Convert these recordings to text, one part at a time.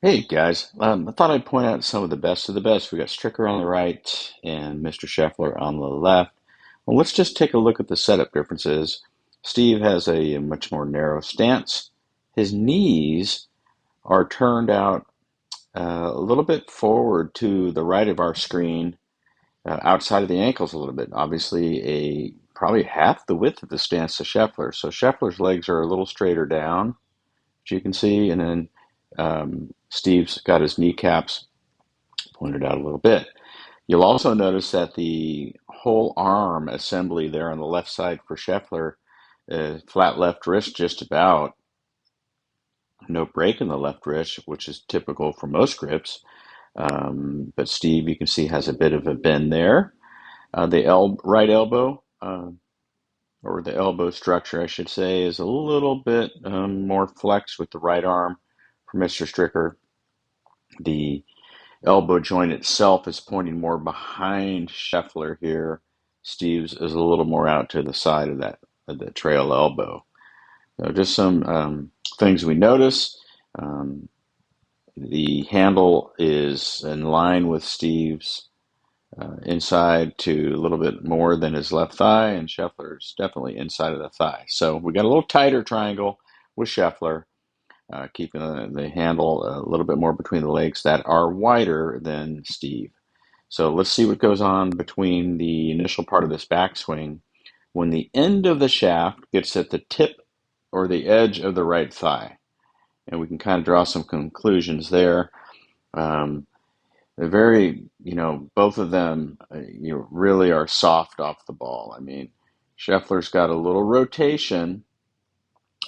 Hey guys, I thought I'd point out some of the best. We got Stricker on the right and Mr. Scheffler on the left. Well, let's just take a look at the setup differences. Steve has a much more narrow stance. His knees are turned out a little bit forward to the right of our screen, outside of the ankles a little bit. Obviously, a probably half the width of the stance to Scheffler. So Scheffler's legs are a little straighter down, as you can see, and then Steve's got his kneecaps pointed out a little bit. You'll also notice that the whole arm assembly there on the left side for Scheffler, flat left wrist just about, no break in the left wrist, which is typical for most grips. But Steve, you can see, has a bit of a bend there. The right elbow, or the elbow structure, I should say, is a little bit more flexed with the right arm for Mr. Stricker. The elbow joint itself is pointing more behind Scheffler here. Steve's is a little more out to the side of that of the trail elbow. So just some things we notice. Um, the handle is in line with Steve's inside to a little bit more than his left thigh, and Scheffler's definitely inside of the thigh. So we got a little tighter triangle with Scheffler, keeping the handle a little bit more between the legs that are wider than Steve. So let's see what goes on between the initial part of this backswing when the end of the shaft gets at the tip or the edge of the right thigh. And we can kind of draw some conclusions there. Um, they're very, both of them, really are soft off the ball. I mean, Scheffler's got a little rotation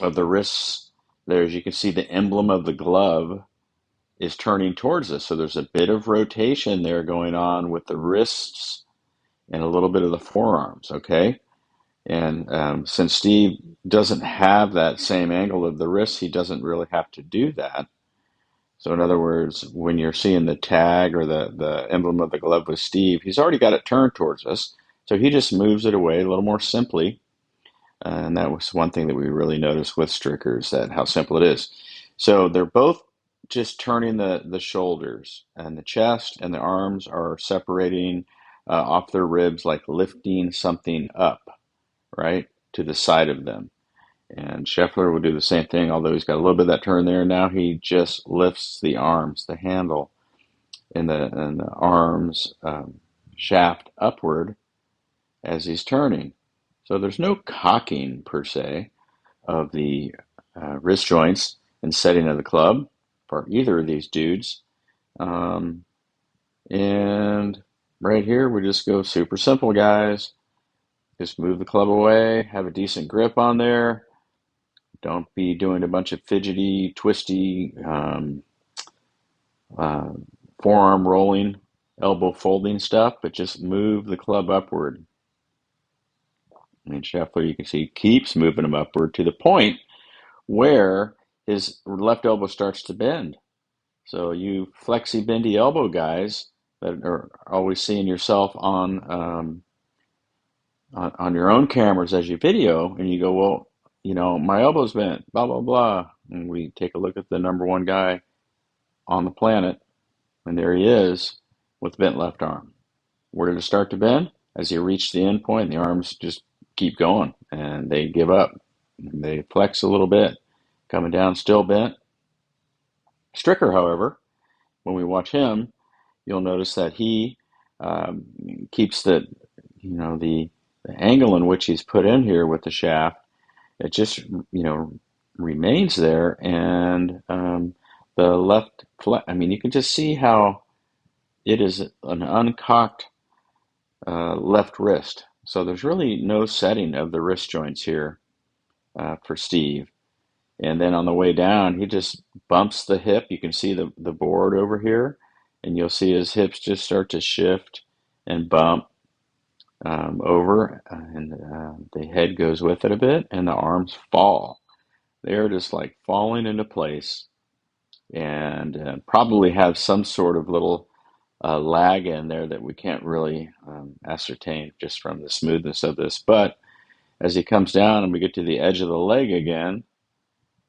of the wrists there. As you can see, the emblem of the glove is turning towards us. So there's a bit of rotation there going on with the wrists and a little bit of the forearms, okay? And since Steve doesn't have that same angle of the wrist, he doesn't really have to do that. So in other words, when you're seeing the tag or the emblem of the glove with Steve, he's already got it turned towards us. So he just moves it away a little more simply. And that was one thing that we really noticed with Strickers, that how simple it is. So they're both just turning the shoulders, and the chest and the arms are separating off their ribs, like lifting something up, right, to the side of them. And Scheffler will do the same thing, although he's got a little bit of that turn there. Now he just lifts the arms, the handle, and the arms shaft upward as he's turning. So there's no cocking per se of the wrist joints and setting of the club for either of these dudes. Um, and right here, we just go super simple, guys. Just move the club away, have a decent grip on there. Don't be doing a bunch of fidgety, twisty, uh, forearm rolling, elbow folding stuff, but just move the club upward. And Scheffler, you can see, keeps moving them upward to the point where his left elbow starts to bend. So you flexy bendy elbow guys that are always seeing yourself on your own cameras as you video, and you go, well, my elbow's bent, blah blah blah, and we take a look at the number one guy on the planet, and there he is with bent left arm. Where did it start to bend? As you reach the end point, the arms just keep going, and they give up. They flex a little bit, coming down, still bent. Stricker, however, when we watch him, you'll notice that he um, keeps the angle in which he's put in here with the shaft. It just remains there, and the left. I mean, you can just see how it is an uncocked left wrist. So there's really no setting of the wrist joints here for Steve. And then on the way down, he just bumps the hip. You can see the board over here, and you'll see his hips just start to shift and bump over, and the head goes with it a bit, and the arms fall. They're just like falling into place, and probably have some sort of little lag in there that we can't really ascertain just from the smoothness of this. But as he comes down and we get to the edge of the leg again,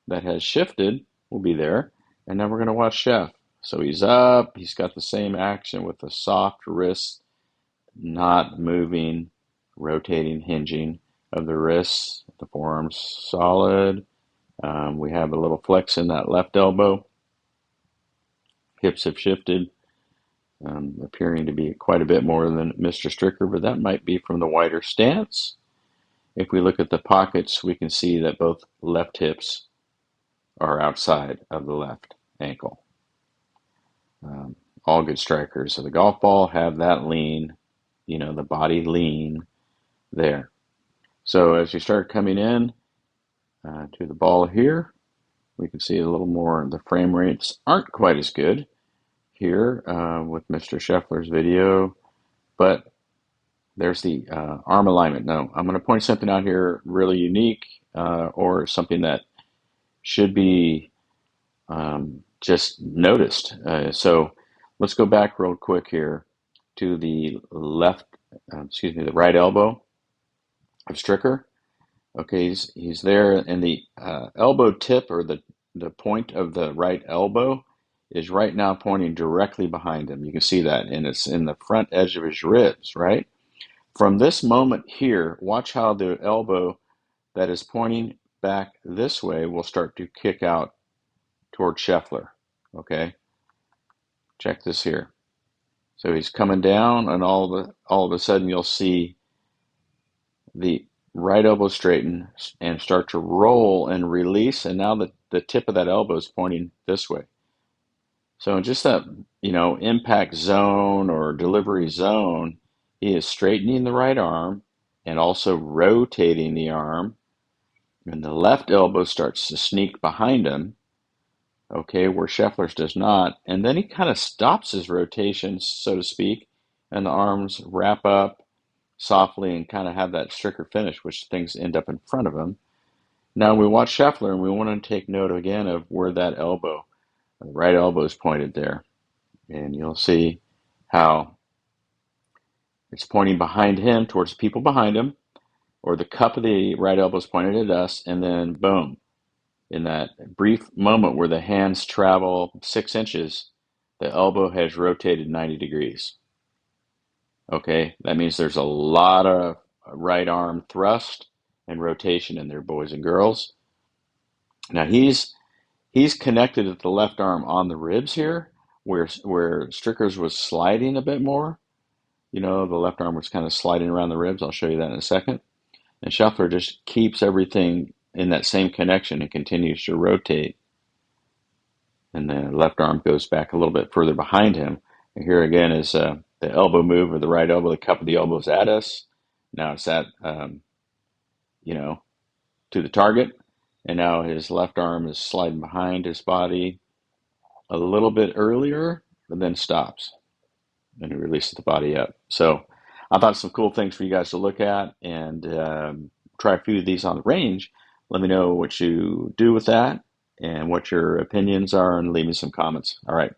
that has shifted, will be there. And now we're going to watch Chef. So he's up. He's got the same action with the soft wrist, not moving, rotating, hinging of the wrists. The forearm's solid. We have a little flex in that left elbow. Hips have shifted, appearing to be quite a bit more than Mr. Stricker, but that might be from the wider stance. If we look at the pockets, we can see that both left hips are outside of the left ankle. All good strikers of the golf ball have that lean, the body lean there. So as you start coming in to the ball here, we can see a little more. The frame rates aren't quite as good here with Mr. Scheffler's video, but there's the arm alignment. Now, I'm going to point something out here really unique or something that should be just noticed. So let's go back real quick here to the the right elbow of Stricker. Okay, he's there, and the elbow tip or the point of the right elbow is right now pointing directly behind him. You can see that, and it's in the front edge of his ribs, right? From this moment here, watch how the elbow that is pointing back this way will start to kick out toward Scheffler. Okay, check this here. So he's coming down, and all of a sudden you'll see the right elbow straighten and start to roll and release, and now the tip of that elbow is pointing this way. So in just that, impact zone or delivery zone, he is straightening the right arm and also rotating the arm, and the left elbow starts to sneak behind him, okay, where Scheffler's does not, and then he kind of stops his rotation, so to speak, and the arms wrap up softly and kind of have that Stricker finish, which things end up in front of him. Now we watch Scheffler, and we want to take note again of where that elbow, the right elbow, is pointed there. And you'll see how it's pointing behind him towards the people behind him, or the cup of the right elbow is pointed at us, and then boom, in that brief moment where the hands travel 6 inches, the elbow has rotated 90 degrees. Okay, that means there's a lot of right arm thrust and rotation in there, boys and girls. Now he's connected at the left arm on the ribs here, where Stricker's was sliding a bit more. The left arm was kind of sliding around the ribs. I'll show you that in a second. And Scheffler just keeps everything in that same connection and continues to rotate. And the left arm goes back a little bit further behind him. And here again is the elbow move of the right elbow. The cup of the elbow is at us. Now it's at, to the target. And now his left arm is sliding behind his body a little bit earlier, but then stops. And he releases the body up. So I thought some cool things for you guys to look at and try a few of these on the range. Let me know what you do with that and what your opinions are, and leave me some comments. All right.